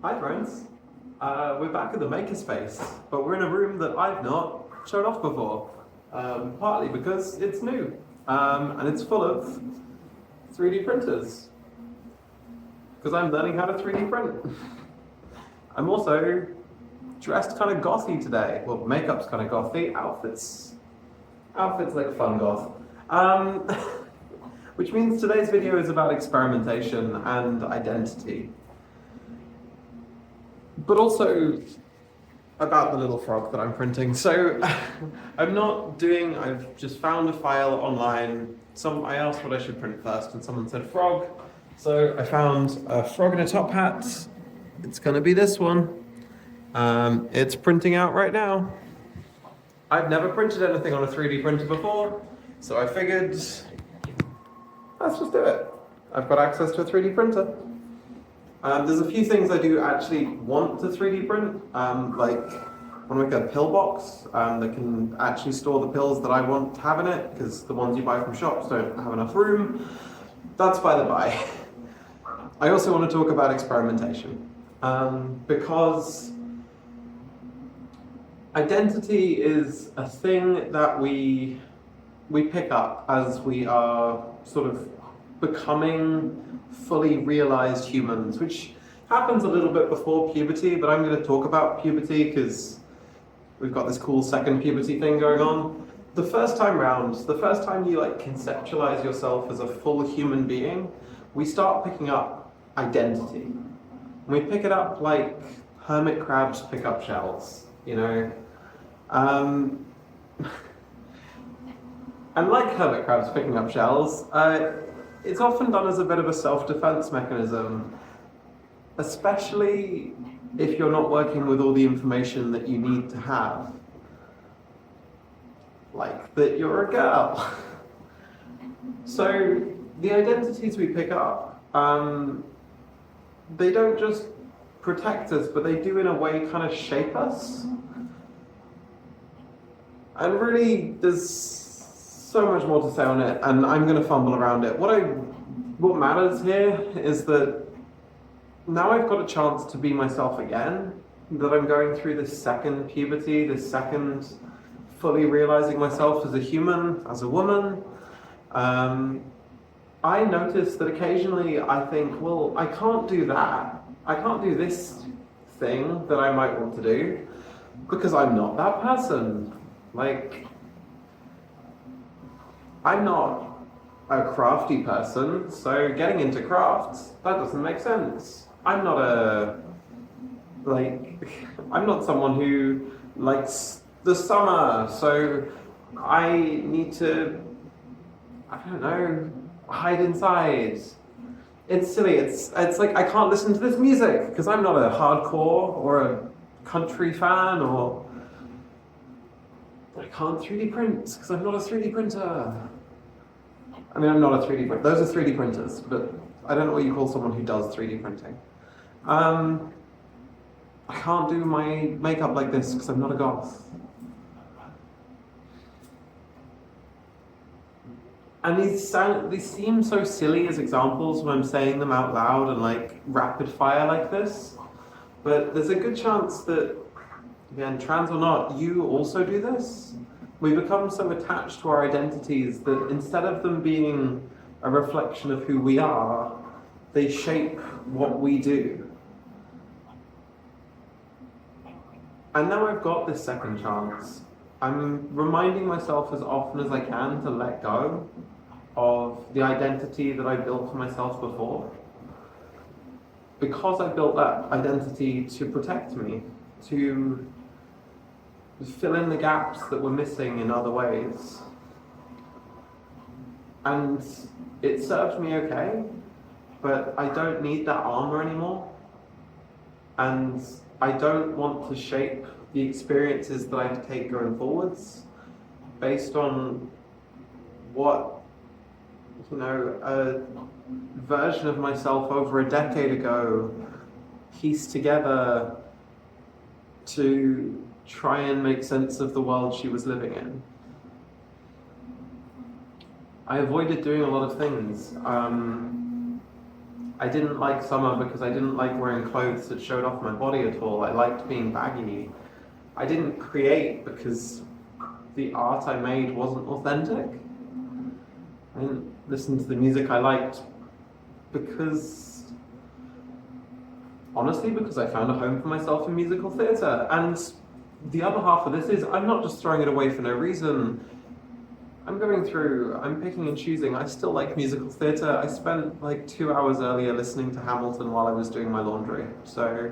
Hi friends, we're back at the Makerspace, but we're in a room that I've not shown off before, partly because it's new, and it's full of 3D printers, because I'm learning how to 3D print. I'm also dressed kind of gothy today. Well, makeup's kind of gothy, outfits like fun goth. Which means today's video is about experimentation and identity. But also about the little frog that I'm printing. So I've just found a file online. I asked what I should print first and someone said frog. So I found a frog in a top hat. It's gonna be this one. It's printing out right now. I've never printed anything on a 3D printer before, so I figured, let's just do it. I've got access to a 3D printer. There's a few things I do actually want to 3D print, like I want to make a pill box that can actually store the pills that I want to have in it, because the ones you buy from shops don't have enough room. That's by the by. I also want to talk about experimentation, because identity is a thing that we pick up as we are sort of becoming fully realized humans, which happens a little bit before puberty, but I'm going to talk about puberty because we've got this cool second puberty thing going on. The first time you like conceptualize yourself as a full human being, we start picking up identity. We pick it up like hermit crabs pick up shells, you know. And like hermit crabs picking up shells, it's often done as a bit of a self-defense mechanism, especially if you're not working with all the information that you need to have. Like that you're a girl. So the identities we pick up, they don't just protect us, but they do in a way kind of shape us. And really, there's so much more to say on it, and I'm going to fumble around it. What matters here is that now I've got a chance to be myself again, that I'm going through this second puberty, this second fully realizing myself as a human, as a woman. I notice that occasionally I think, well, I can't do that. I can't do this thing that I might want to do because I'm not that person. Like, I'm not a crafty person, so getting into crafts, that doesn't make sense. I'm not someone who likes the summer, so I need to, I don't know, hide inside. It's silly, it's like I can't listen to this music because I'm not a hardcore or a country fan, or I can't 3D print because I'm not a 3D printer. I mean, I'm not a 3D printer. Those are 3D printers, but I don't know what you call someone who does 3D printing. I can't do my makeup like this because I'm not a goth. And these seem so silly as examples when I'm saying them out loud and like rapid fire like this, but there's a good chance that, again, trans or not, you also do this. We become so attached to our identities that instead of them being a reflection of who we are, they shape what we do. And now I've got this second chance. I'm reminding myself as often as I can to let go of the identity that I built for myself before. Because I built that identity to protect me, to fill in the gaps that were missing in other ways. And it served me okay, but I don't need that armor anymore. And I don't want to shape the experiences that I take going forwards based on what, you know, a version of myself over a decade ago pieced together to try and make sense of the world she was living in. I avoided doing a lot of things. I didn't like summer because I didn't like wearing clothes that showed off my body at all. I liked being baggy. I didn't create because the art I made wasn't authentic. I didn't listen to the music I liked because, honestly, because I found a home for myself in musical theatre. And the other half of this is I'm not just throwing it away for no reason. I'm picking and choosing. I still like musical theatre. I spent like 2 hours earlier listening to Hamilton while I was doing my laundry. So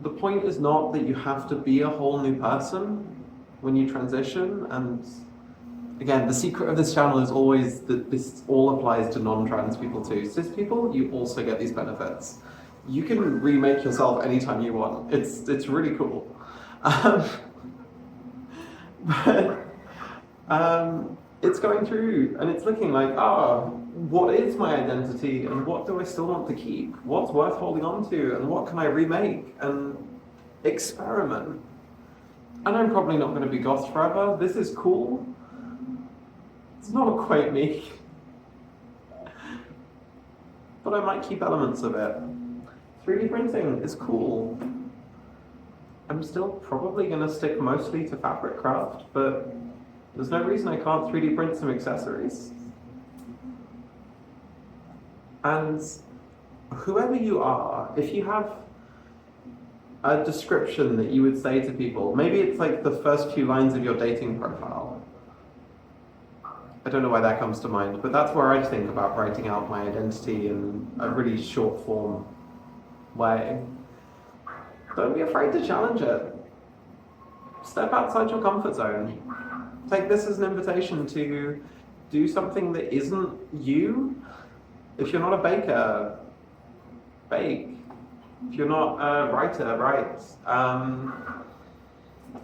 the point is not that you have to be a whole new person when you transition. And again, the secret of this channel is always that this all applies to non-trans people too. Cis people, you also get these benefits. You can remake yourself anytime you want. It's really cool. But it's going through and it's looking like, what is my identity and what do I still want to keep? What's worth holding on to and what can I remake and experiment? And I'm probably not going to be goth forever. This is cool. It's not quite me. But I might keep elements of it. 3D printing is cool. I'm still probably going to stick mostly to fabric craft, but there's no reason I can't 3D print some accessories. And whoever you are, if you have a description that you would say to people, maybe it's like the first few lines of your dating profile. I don't know why that comes to mind, but that's where I think about writing out my identity in a really short form way. Don't be afraid to challenge it. Step outside your comfort zone. Take this as an invitation to do something that isn't you. If you're not a baker, bake. If you're not a writer, write.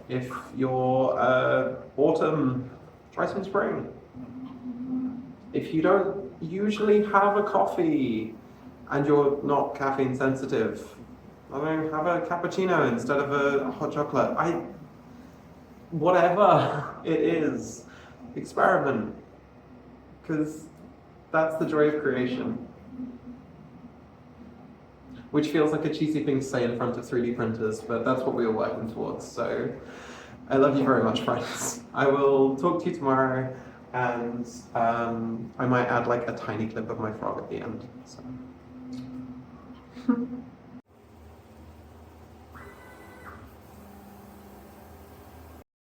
If you're autumn, try some spring. If you don't usually have a coffee and you're not caffeine sensitive, I mean, have a cappuccino instead of a hot chocolate. Whatever it is, experiment. Because that's the joy of creation. Which feels like a cheesy thing to say in front of 3D printers, but that's what we are working towards. So I love you very much, friends. I will talk to you tomorrow, and I might add like a tiny clip of my frog at the end. So.